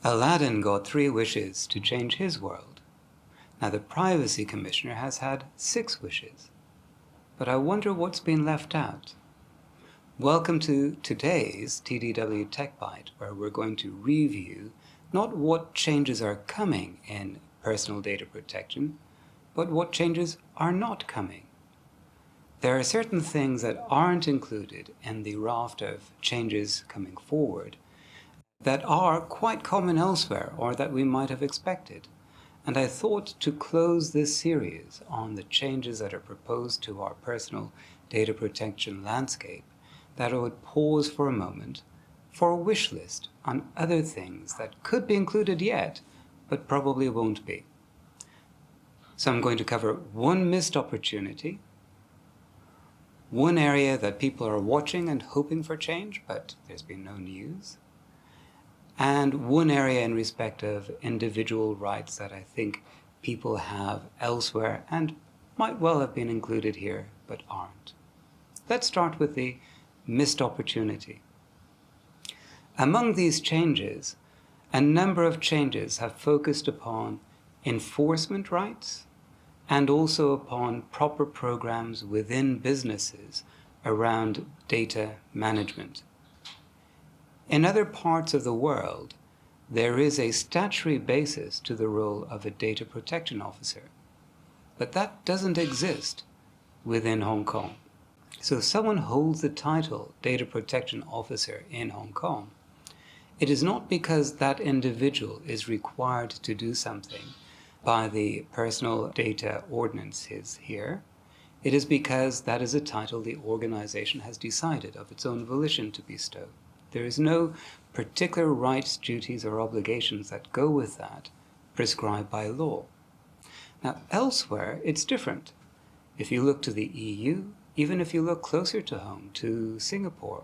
Aladdin got 3 wishes to change his world. Now the Privacy Commissioner has had 6 wishes. But I wonder what's been left out. Welcome to today's TDW Tech Byte, where we're going to review not what changes are coming in personal data protection, but what changes are not coming. There are certain things that aren't included in the raft of changes coming forward that are quite common elsewhere or that we might have expected. And I thought to close this series on the changes that are proposed to our personal data protection landscape, that I would pause for a moment for a wish list on other things that could be included yet, but probably won't be. So I'm going to cover one missed opportunity, one area that people are watching and hoping for change, but there's been no news, and one area in respect of individual rights that I think people have elsewhere and might well have been included here, but aren't. Let's start with the missed opportunity. Among these changes, a number of changes have focused upon enforcement rights and also upon proper programs within businesses around data management. In other parts of the world, there is a statutory basis to the role of a data protection officer, but that doesn't exist within Hong Kong. So if someone holds the title Data Protection Officer in Hong Kong, it is not because that individual is required to do something by the personal data ordinances here. It is because that is a title the organization has decided of its own volition to bestow. There is no particular rights, duties, or obligations that go with that prescribed by law. Now, elsewhere, it's different. If you look to the EU, even if you look closer to home, to Singapore,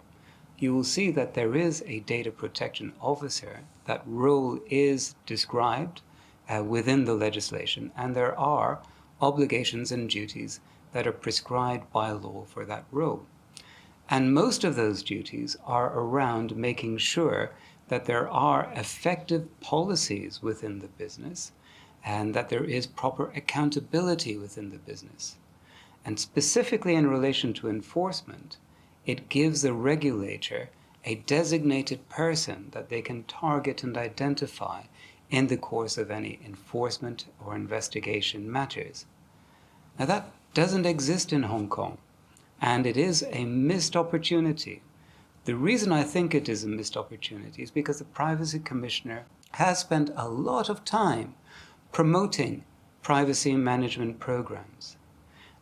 you will see that there is a data protection officer. That role is described within the legislation, and there are obligations and duties that are prescribed by law for that role. And most of those duties are around making sure that there are effective policies within the business and that there is proper accountability within the business. And specifically in relation to enforcement, it gives the regulator a designated person that they can target and identify in the course of any enforcement or investigation matters. Now that doesn't exist in Hong Kong. And it is a missed opportunity. The reason I think it is a missed opportunity is because the Privacy Commissioner has spent a lot of time promoting privacy management programs.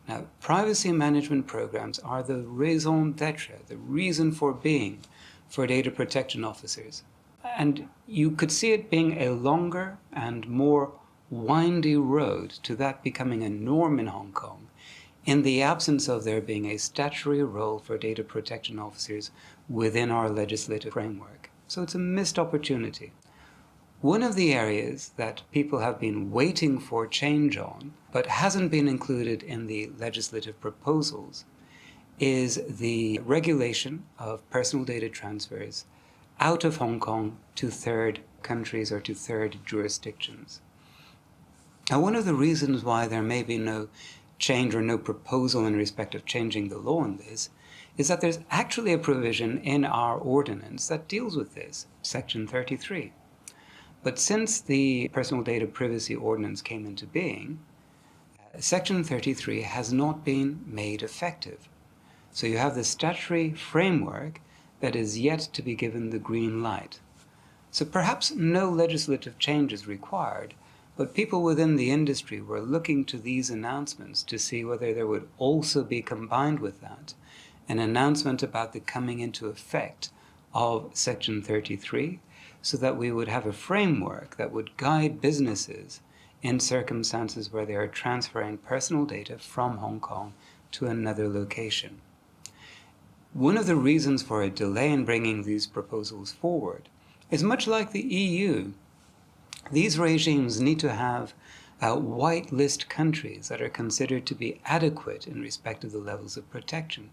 Now, privacy management programs are the raison d'etre, the reason for being for data protection officers. And you could see it being a longer and more windy road to that becoming a norm in Hong Kong, in the absence of there being a statutory role for data protection officers within our legislative framework. So it's a missed opportunity. One of the areas that people have been waiting for change on, but hasn't been included in the legislative proposals, is the regulation of personal data transfers out of Hong Kong to third countries or to third jurisdictions. Now, one of the reasons why there may be no change or no proposal in respect of changing the law on this is that there's actually a provision in our ordinance that deals with this, Section 33. But since the Personal Data Privacy Ordinance came into being, Section 33 has not been made effective. So you have the statutory framework that is yet to be given the green light. So perhaps no legislative change is required, but people within the industry were looking to these announcements to see whether there would also be combined with that an announcement about the coming into effect of Section 33, so that we would have a framework that would guide businesses in circumstances where they are transferring personal data from Hong Kong to another location. One of the reasons for a delay in bringing these proposals forward is much like the EU. These regimes need to have white list countries that are considered to be adequate in respect of the levels of protection.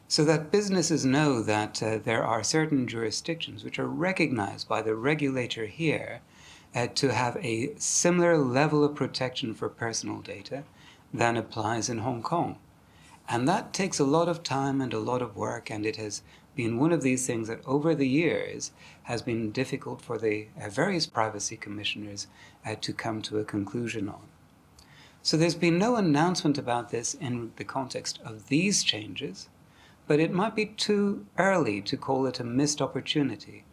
so that businesses know that there are certain jurisdictions which are recognized by the regulator here to have a similar level of protection for personal data than applies in Hong Kong. And that takes a lot of time and a lot of work, and it has been one of these things that over the years has been difficult for the various privacy commissioners to come to a conclusion on. So there's been no announcement about this in the context of these changes, but it might be too early to call it a missed opportunity,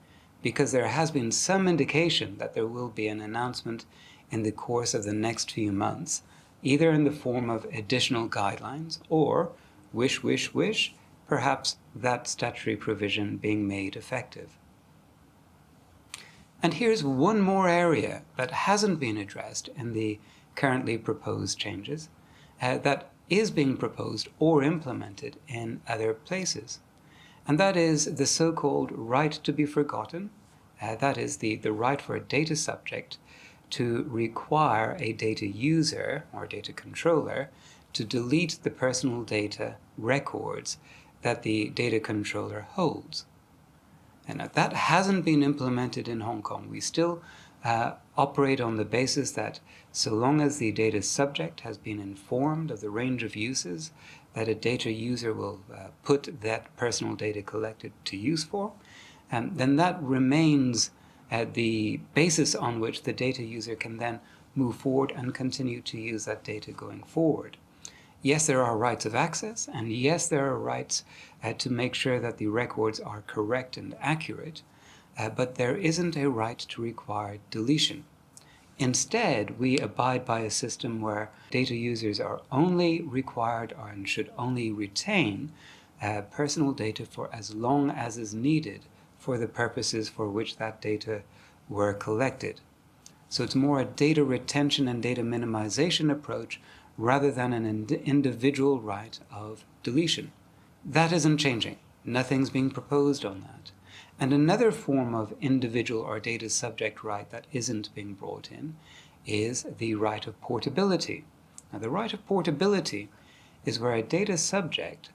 because there has been some indication that there will be an announcement in the course of the next few months, either in the form of additional guidelines or, perhaps that statutory provision being made effective. And here's one more area that hasn't been addressed in the currently proposed changes that is being proposed or implemented in other places. And that is the so-called right to be forgotten. That is the right for a data subject to require a data user or data controller to delete the personal data records that the data controller holds. And that hasn't been implemented in Hong Kong. We still operate on the basis that so long as the data subject has been informed of the range of uses that a data user will put that personal data collected to use for, then that remains the basis on which the data user can then move forward and continue to use that data going forward. Yes, there are rights of access, and yes, there are rights to make sure that the records are correct and accurate, but there isn't a right to require deletion. Instead, we abide by a system where data users are only required and should only retain personal data for as long as is needed for the purposes for which that data were collected. So it's more a data retention and data minimization approach rather than an individual right of deletion. That isn't changing. Nothing's being proposed on that. And another form of individual or data subject right that isn't being brought in is the right of portability. Now, the right of portability is where a data subject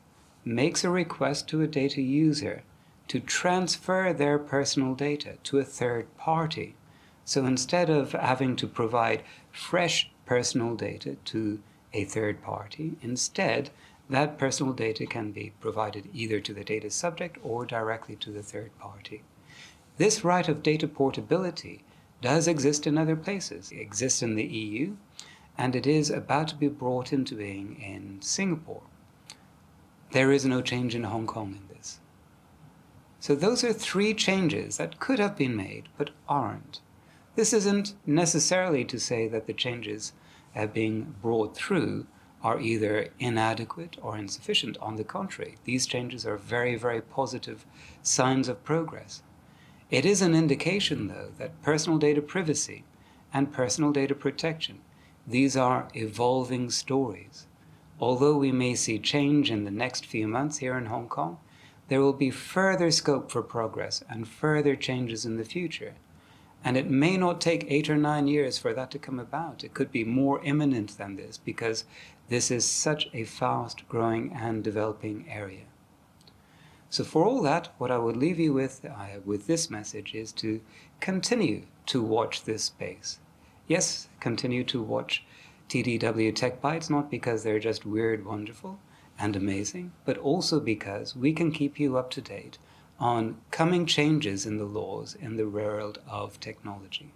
makes a request to a data user to transfer their personal data to a third party. So instead of having to provide fresh personal data to a third party, instead, that personal data can be provided either to the data subject or directly to the third party. This right of data portability does exist in other places. It exists in the EU, and it is about to be brought into being in Singapore. There is no change in Hong Kong in this. So those are three changes that could have been made, but aren't. This isn't necessarily to say that the changes being brought through are either inadequate or insufficient. On the contrary, these changes are very, very positive signs of progress. It is an indication, though, that personal data privacy and personal data protection, these are evolving stories. Although we may see change in the next few months here in Hong Kong, there will be further scope for progress and further changes in the future. And it may not take 8 or 9 years for that to come about. It could be more imminent than this because this is such a fast-growing and developing area. So for all that, what I would leave you with this message is to continue to watch this space. Yes, continue to watch TDW Tech Bytes, not because they're just weird, wonderful, and amazing, but also because we can keep you up to date on coming changes in the laws in the world of technology.